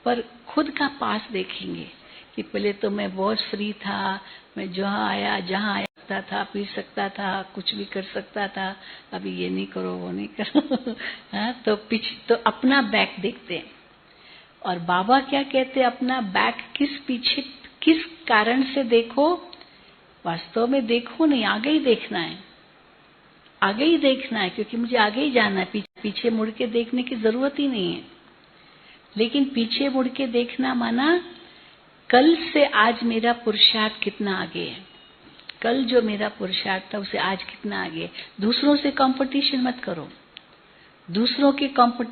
पर खुद का पास देखेंगे कि पहले तो मैं बहुत फ्री था, मैं जहाँ आया सकता था, पी सकता था, कुछ भी कर सकता था, अभी ये नहीं करो वो नहीं करो हाँ, तो अपना बैक देखते हैं। और बाबा क्या कहते हैं, अपना बैक किस कारण से देखो, वास्तव में देखो नहीं, आगे ही देखना है, आगे ही देखना है, क्योंकि मुझे आगे ही जाना है, पीछे मुड़ के देखने की जरूरत ही नहीं है। लेकिन पीछे मुड़ के देखना माना कल से आज मेरा पुरुषार्थ कितना आगे है, कल जो मेरा पुरुषार्थ था उसे आज कितना आगे है। दूसरों से कंपटीशन मत करो, दूसरों के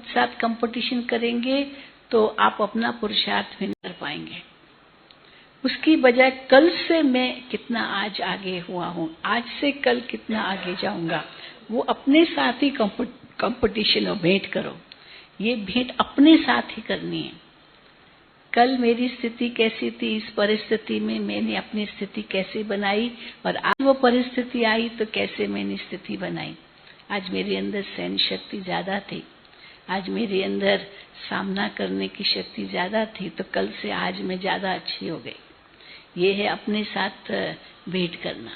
साथ कंपटीशन करेंगे तो आप अपना पुरुषार्थ भी नहीं कर पाएंगे। उसकी बजाय कल से मैं कितना आज आगे हुआ हूँ, आज से कल कितना आगे जाऊंगा, वो अपने साथ ही कंपटीशन और भेंट करो। ये भेंट अपने साथ ही करनी है। कल मेरी स्थिति कैसी थी, इस परिस्थिति में मैंने अपनी स्थिति कैसे बनाई, और आज वो परिस्थिति आई तो कैसे मैंने स्थिति बनाई। आज मेरे अंदर सहन शक्ति ज्यादा थी, आज मेरे अंदर सामना करने की शक्ति ज्यादा थी, तो कल से आज मैं ज्यादा अच्छी हो गई। ये है अपने साथ भेंट करना।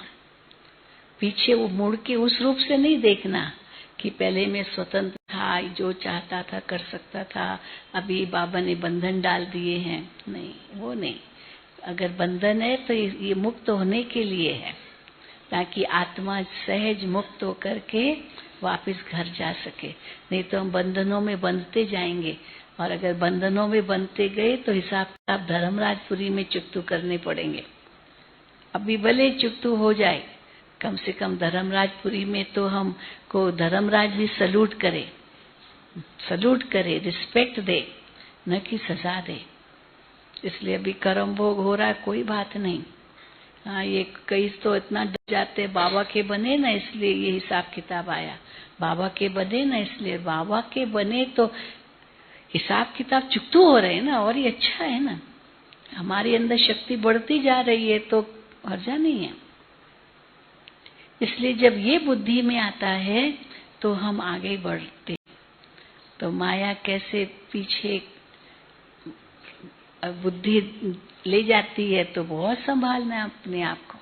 पीछे वो मुड़ के उस रूप से नहीं देखना कि पहले मैं स्वतंत्र था, जो चाहता था कर सकता था, अभी बाबा ने बंधन डाल दिए हैं। नहीं, वो नहीं। अगर बंधन है तो ये मुक्त होने के लिए है, ताकि आत्मा सहज मुक्त होकर के वापस घर जा सके। नहीं तो हम बंधनों में बंधते जाएंगे, और अगर बंधनों में बंधते गए तो हिसाब किताब धर्मराजपुरी में चुकतू करने पड़ेंगे। अभी भले चुकतू हो जाए, कम से कम धर्मराजपुरी में तो हमको धर्मराज भी सल्यूट करे, रिस्पेक्ट दे, न कि सजा दे। इसलिए अभी कर्म भोग हो रहा है, कोई बात नहीं। हाँ, ये कई तो इतना डर जाते, बाबा के बने ना इसलिए ये हिसाब किताब आया, बाबा के बने ना इसलिए, बाबा के बने तो हिसाब किताब चुकतू हो रहे हैं ना, और ये अच्छा है ना, हमारे अंदर शक्ति बढ़ती जा रही है, तो हर्जा नहीं है। इसलिए जब ये बुद्धि में आता है तो हम आगे बढ़ते। तो माया कैसे पीछे बुद्धि ले जाती है, तो बहुत संभालना है अपने आप को।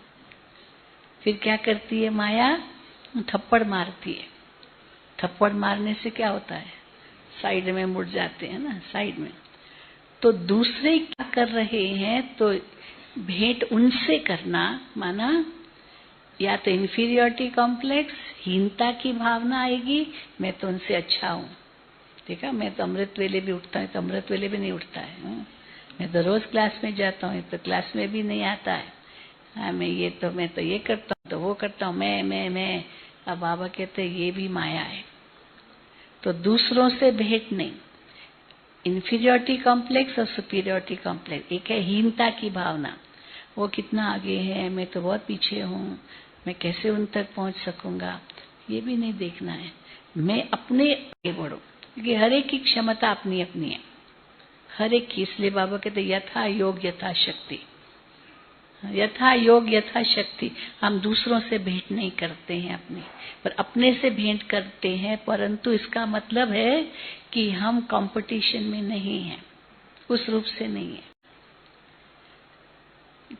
फिर क्या करती है माया, थप्पड़ मारती है। थप्पड़ मारने से क्या होता है, साइड में मुड़ जाते हैं ना, साइड में। तो दूसरे क्या कर रहे हैं तो भेंट उनसे करना माना, या तो इंफीरियरिटी कॉम्प्लेक्स, हीनता की भावना आएगी, मैं तो उनसे अच्छा हूं, देखा, मैं तो अमृत वेले भी उठता हूँ, तो अमृत वेले भी नहीं उठता है। मैं तो रोज क्लास में जाता हूँ, तो क्लास में भी नहीं आता है। मैं तो ये करता हूँ, तो वो करता हूँ, मैं। अब बाबा कहते ये भी माया है। तो दूसरों से भेंट नहीं। इंफीरियोरिटी कॉम्प्लेक्स और सुपीरियोरिटी कॉम्प्लेक्स, एक है हीनता की भावना, वो कितना आगे है, मैं तो बहुत पीछे हूँ, मैं कैसे उन तक पहुंच सकूंगा, ये भी नहीं देखना है। मैं अपने आगे बढ़ो, क्योंकि हर एक की क्षमता अपनी अपनी है, हर एक की। इसलिए बाबा कहते यथा योग यथा शक्ति, यथा योग यथा शक्ति। हम दूसरों से भेंट नहीं करते हैं अपने, पर अपने से भेंट करते हैं, परंतु इसका मतलब है कि हम कंपटीशन में नहीं हैं, उस रूप से नहीं है।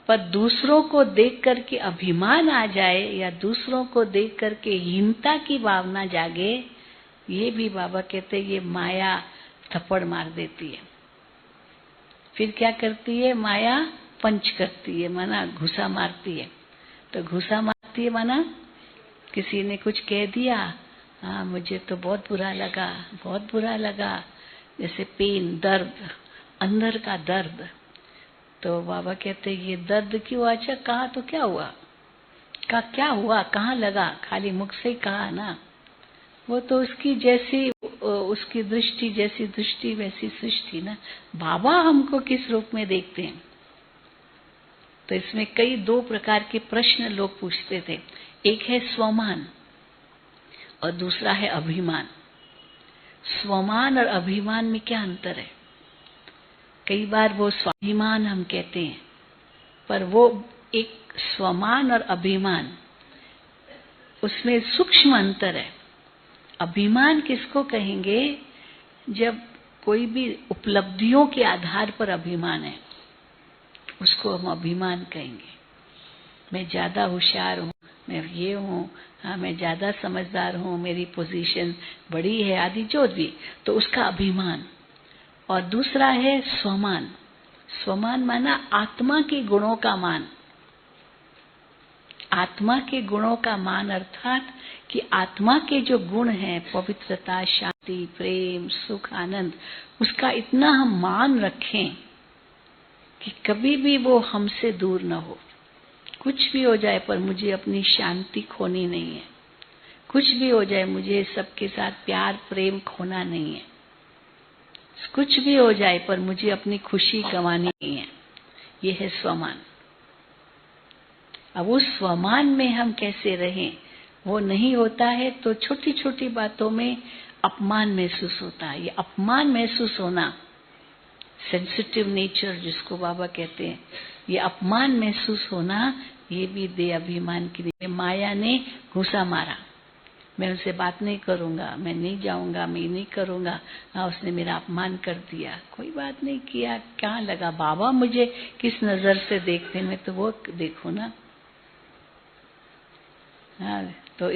पर दूसरों को देख करके अभिमान आ जाए या दूसरों को देख करके हीनता की भावना जागे, ये भी बाबा कहते ये माया थप्पड़ मार देती है। फिर क्या करती है माया? पंच करती है, माना घुसा मारती है। तो घुसा मारती है माना किसी ने कुछ कह दिया, हाँ मुझे तो बहुत बुरा लगा, बहुत बुरा लगा, जैसे पेन, दर्द, अंदर का दर्द। तो बाबा कहते ये दर्द क्यों? अच्छा कहा तो क्या हुआ? क्या हुआ? कहाँ लगा? खाली मुख से ही कहा ना, वो तो उसकी जैसी उसकी दृष्टि, जैसी दृष्टि वैसी सृष्टि ना। बाबा हमको किस रूप में देखते हैं? तो इसमें कई दो प्रकार के प्रश्न लोग पूछते थे। एक है स्वमान और दूसरा है अभिमान। स्वमान और अभिमान में क्या अंतर है? कई बार वो स्वाभिमान हम कहते हैं, पर वो एक स्वमान और अभिमान, उसमें सूक्ष्म अंतर है। अभिमान किसको कहेंगे? जब कोई भी उपलब्धियों के आधार पर अभिमान है, उसको हम अभिमान कहेंगे। मैं ज्यादा होशियार हूँ, मैं ये हूँ, हाँ मैं ज्यादा समझदार हूँ, मेरी पोजीशन बड़ी है, आदि जो भी, तो उसका अभिमान। और दूसरा है स्वमान। स्वमान माना आत्मा के गुणों का मान। आत्मा के गुणों का मान अर्थात कि आत्मा के जो गुण हैं, पवित्रता, शांति, प्रेम, सुख, आनंद, उसका इतना हम मान रखें कि कभी भी वो हमसे दूर न हो। कुछ भी हो जाए पर मुझे अपनी शांति खोनी नहीं है, कुछ भी हो जाए मुझे सबके साथ प्यार प्रेम खोना नहीं है, कुछ भी हो जाए पर मुझे अपनी खुशी गंवानी नहीं है। ये है स्वमान। अब उस स्वमान में हम कैसे रहें, वो नहीं होता है तो छोटी छोटी बातों में अपमान महसूस होता है। ये अपमान महसूस होना, सेंसिटिव नेचर जिसको बाबा कहते हैं, ये अपमान महसूस होना, ये भी दे अभिमान की दे। माया ने घूसा मारा, मैं उनसे बात नहीं करूंगा, मैं नहीं जाऊंगा, मैं नहीं करूंगा, हाँ उसने मेरा अपमान कर दिया, कोई बात नहीं किया, क्या लगा? बाबा मुझे किस नजर से देखते, मैं तो वो देखो ना। हाँ तो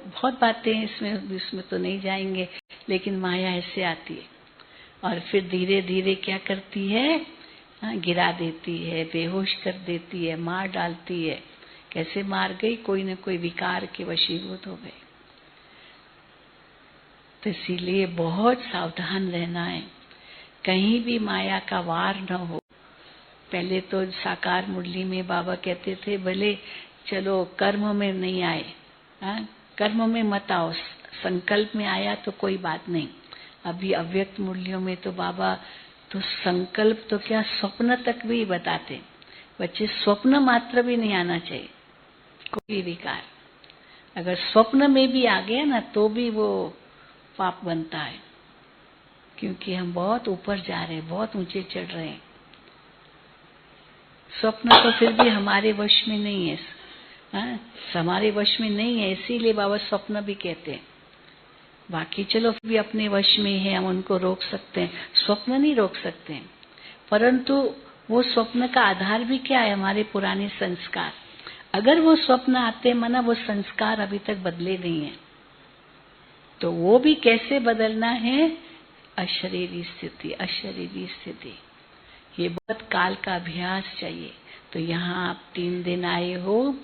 बहुत बातें हैं इसमें तो नहीं जाएंगे, लेकिन माया ऐसे आती है और फिर धीरे धीरे क्या करती है? हाँ, गिरा देती है, बेहोश कर देती है, मार डालती है। कैसे मार गई? कोई न कोई विकार के वशीभूत हो गए। तो इसीलिए बहुत सावधान रहना है, कहीं भी माया का वार न हो। पहले तो साकार मुरली में बाबा कहते थे भले चलो कर्म में नहीं आए, हाँ, कर्म में मत आओ, संकल्प में आया तो कोई बात नहीं। अभी अव्यक्त मुरलियों में तो बाबा तो संकल्प तो क्या, स्वप्न तक भी बताते, बच्चे स्वप्न मात्र भी नहीं आना चाहिए कोई विकार। अगर स्वप्न में भी आ गया ना तो भी वो पाप बनता है, क्योंकि हम बहुत ऊपर जा रहे हैं, बहुत ऊंचे चढ़ रहे हैं। स्वप्न तो फिर भी हमारे वश में नहीं है, हाँ? हमारे वश में नहीं है, इसीलिए बाबा स्वप्न भी कहते हैं। बाकी चलो फिर भी अपने वश में है, हम उनको रोक सकते हैं, स्वप्न नहीं रोक सकते हैं। परंतु वो स्वप्न का आधार भी क्या है? हमारे पुराने संस्कार। अगर वो स्वप्न आते माना वो संस्कार अभी तक बदले नहीं है, तो वो भी कैसे बदलना है? अशरीरी स्थिति, अशरीरी स्थिति। ये बहुत काल का अभ्यास चाहिए। तो यहाँ आप 3 दिन आए हो,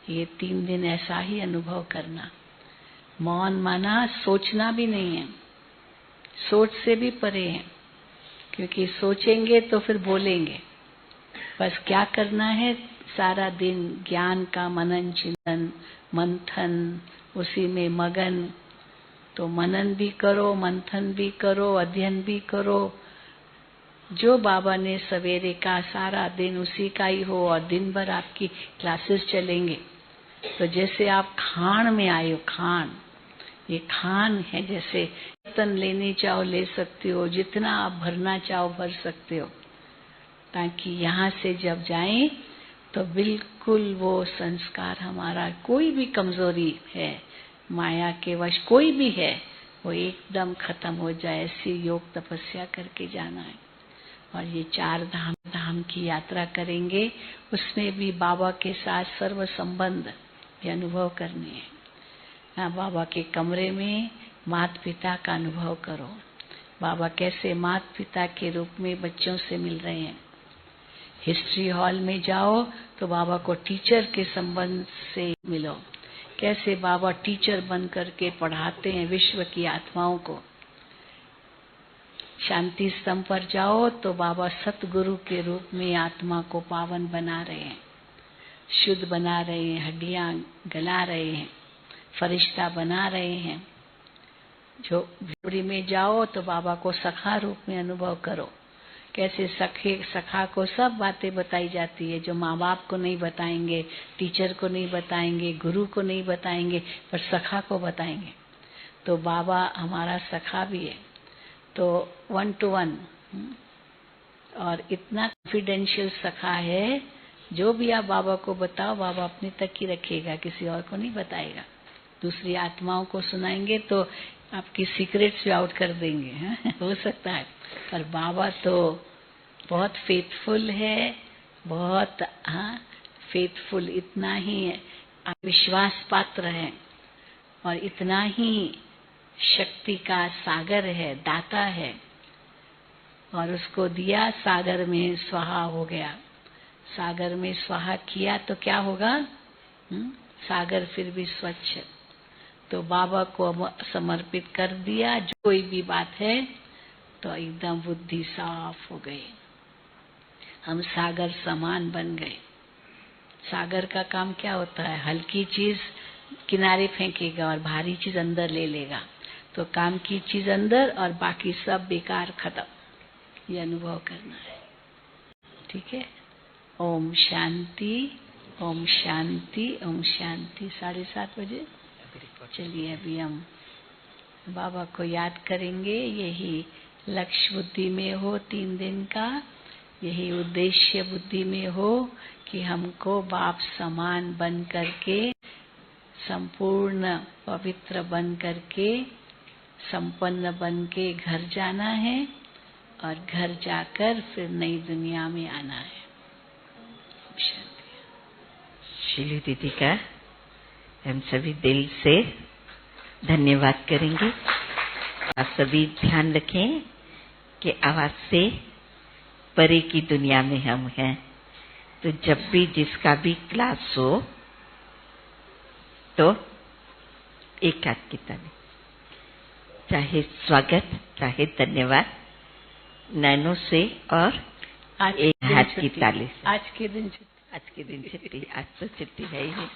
ये 3 दिन ऐसा ही अनुभव करना। मौन माना सोचना भी नहीं है, सोच से भी परे हैं, क्योंकि सोचेंगे तो फिर बोलेंगे। बस क्या करना है, सारा दिन ज्ञान का मनन चिंतन मंथन, उसी में मगन। तो मनन भी करो, मंथन भी करो, अध्ययन भी करो। जो बाबा ने सवेरे का सारा दिन उसी का ही हो, और दिन भर आपकी क्लासेस चलेंगे। तो जैसे आप खान में आए हो, खान, ये खान है, जैसे तन लेने चाहो ले सकते हो, जितना आप भरना चाहो भर सकते हो, ताकि यहाँ से जब जाएं तो बिल्कुल वो संस्कार हमारा, कोई भी कमजोरी है, माया के वश कोई भी है, वो एकदम खत्म हो जाए। ऐसी योग तपस्या करके जाना है। और ये 4 धाम की यात्रा करेंगे, उसमें भी बाबा के साथ सर्व संबंध भी अनुभव करने हैं। हाँ, बाबा के कमरे में माता पिता का अनुभव करो, बाबा कैसे माता पिता के रूप में बच्चों से मिल रहे हैं। हिस्ट्री हॉल में जाओ तो बाबा को टीचर के संबंध से मिलो, कैसे बाबा टीचर बन करके पढ़ाते हैं विश्व की आत्माओं को। शांति स्तंभ पर जाओ तो बाबा सतगुरु के रूप में आत्मा को पावन बना रहे हैं, शुद्ध बना रहे हैं, हड्डियां गला रहे हैं, फरिश्ता बना रहे हैं। जो झोपड़ी में जाओ तो बाबा को सखा रूप में अनुभव करो, कैसे सखा को सब बातें बताई जाती है, जो माँ बाप को नहीं बताएंगे, टीचर को नहीं बताएंगे, गुरु को नहीं बताएंगे, पर सखा को बताएंगे। तो बाबा हमारा सखा भी है। तो 1 to 1 और इतना कॉन्फिडेंशियल सखा है, जो भी आप बाबा को बताओ बाबा अपने तक ही रखेगा, किसी और को नहीं बताएगा। दूसरी आत्माओं को सुनाएंगे तो आपकी सीक्रेट्स भी आउट कर देंगे, है? हो सकता है, पर बाबा तो बहुत फेथफुल है, बहुत फेथफुल, इतना ही विश्वास पात्र है, और इतना ही शक्ति का सागर है, दाता है। और उसको दिया, सागर में स्वाहा हो गया। सागर में स्वाहा किया तो क्या होगा? सागर फिर भी स्वच्छ। तो बाबा को समर्पित कर दिया, जो कोई भी बात है तो एकदम बुद्धि साफ हो गई, हम सागर समान बन गए। सागर का काम क्या होता है? हल्की चीज किनारे फेंकेगा और भारी चीज अंदर ले लेगा। तो काम की चीज अंदर और बाकी सब बेकार, खत्म। ये अनुभव करना है, ठीक है? ओम शांति, ओम शांति, ओम शांति। 7:30 बजे चलिए अभी हम बाबा को याद करेंगे। यही लक्ष्य बुद्धि में हो 3 दिन का, यही उद्देश्य बुद्धि में हो कि हमको बाप समान बन करके, संपूर्ण पवित्र बन करके, संपन्न बन के घर जाना है, और घर जाकर फिर नई दुनिया में आना है। शीली दीदी का हम सभी दिल से धन्यवाद करेंगे। आप सभी ध्यान रखें कि आवाज से परे की दुनिया में हम हैं। तो जब भी जिसका भी क्लास हो तो एक हाथ की ताली, चाहे स्वागत चाहे धन्यवाद, नैनो से और एक हाथ की ताली से। आज के दिन छुट्टी, आज तो छुट्टी है ही।